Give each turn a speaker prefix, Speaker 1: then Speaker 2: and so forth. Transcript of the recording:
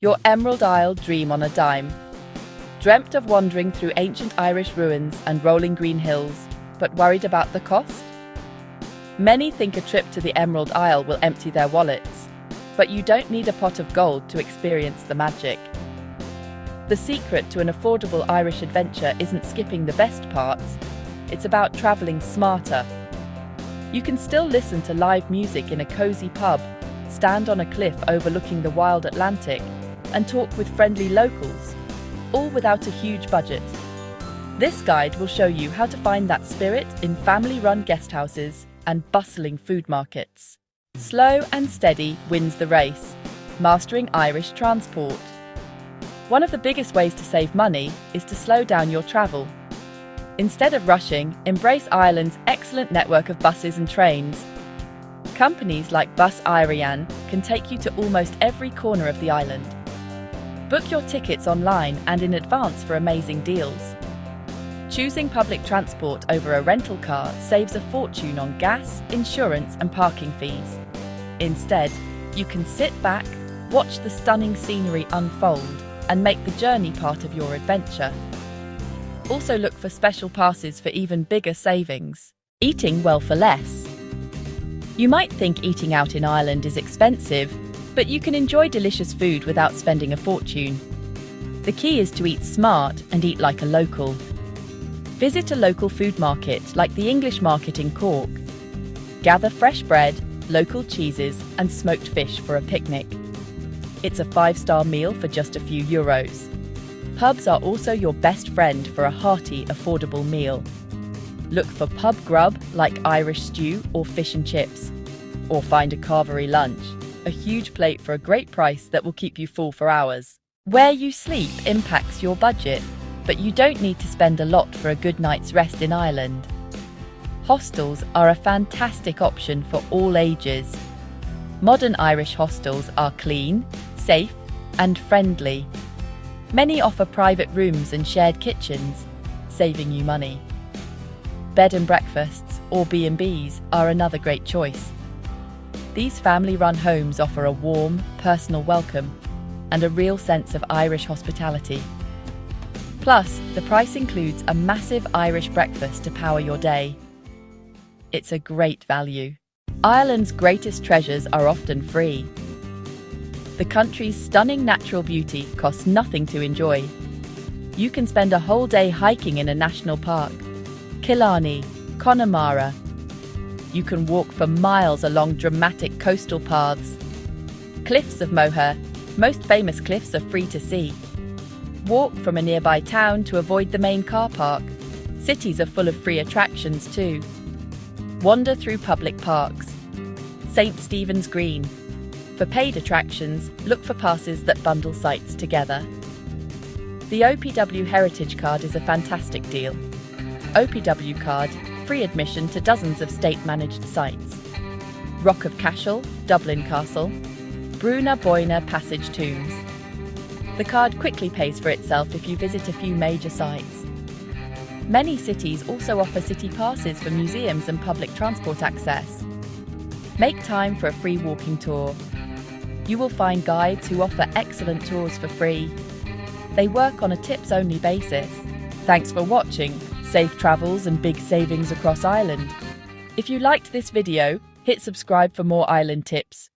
Speaker 1: Your Emerald Isle dream on a dime. Dreamt of wandering through ancient Irish ruins and rolling green hills, but worried about the cost? Many think a trip to the Emerald Isle will empty their wallets, but you don't need a pot of gold to experience the magic. The secret to an affordable Irish adventure isn't skipping the best parts, it's about travelling smarter. You can still listen to live music in a cosy pub, stand on a cliff overlooking the wild Atlantic, and talk with friendly locals, all without a huge budget. This guide will show you how to find that spirit in family-run guesthouses and bustling food markets. Slow and steady wins the race, mastering Irish transport. One of the biggest ways to save money is to slow down your travel. Instead of rushing, embrace Ireland's excellent network of buses and trains. Companies like Bus Éireann can take you to almost every corner of the island. Book your tickets online and in advance for amazing deals. Choosing public transport over a rental car saves a fortune on gas, insurance, and parking fees. Instead, you can sit back, watch the stunning scenery unfold, and make the journey part of your adventure. Also look for special passes for even bigger savings. Eating well for less. You might think eating out in Ireland is expensive, but you can enjoy delicious food without spending a fortune. The key is to eat smart and eat like a local. Visit a local food market like the English market in Cork. Gather fresh bread, local cheeses, and smoked fish for a picnic. It's a 5-star meal for just a few euros. Pubs are also your best friend for a hearty, affordable meal. Look for pub grub like Irish stew or fish and chips. Or find a Carvery lunch, a huge plate for a great price that will keep you full for hours. Where you sleep impacts your budget, but you don't need to spend a lot for a good night's rest in Ireland. Hostels are a fantastic option for all ages. Modern Irish hostels are clean, safe, and friendly. Many offer private rooms and shared kitchens, saving you money. Bed and breakfasts, or B&Bs, are another great choice. These family-run homes offer a warm, personal welcome and a real sense of Irish hospitality. Plus, the price includes a massive Irish breakfast to power your day. It's a great value. Ireland's greatest treasures are often free. The country's stunning natural beauty costs nothing to enjoy. You can spend a whole day hiking in a national park, Killarney, Connemara. You can walk for miles along dramatic coastal paths. Cliffs of Moher, most famous cliffs, are free to see. Walk from a nearby town to avoid the main car park. Cities are full of free attractions too. Wander through public parks. St. Stephen's Green. For paid attractions, look for passes that bundle sites together. The OPW Heritage Card is a fantastic deal. OPW Card, free admission to dozens of state-managed sites. Rock of Cashel, Dublin Castle, Bruna Boyna Passage Tombs. The card quickly pays for itself if you visit a few major sites. Many cities also offer city passes for museums and public transport access. Make time for a free walking tour. You will find guides who offer excellent tours for free. They work on a tips-only basis. Thanks for watching. Safe travels and big savings across Ireland. If you liked this video, hit subscribe for more island tips.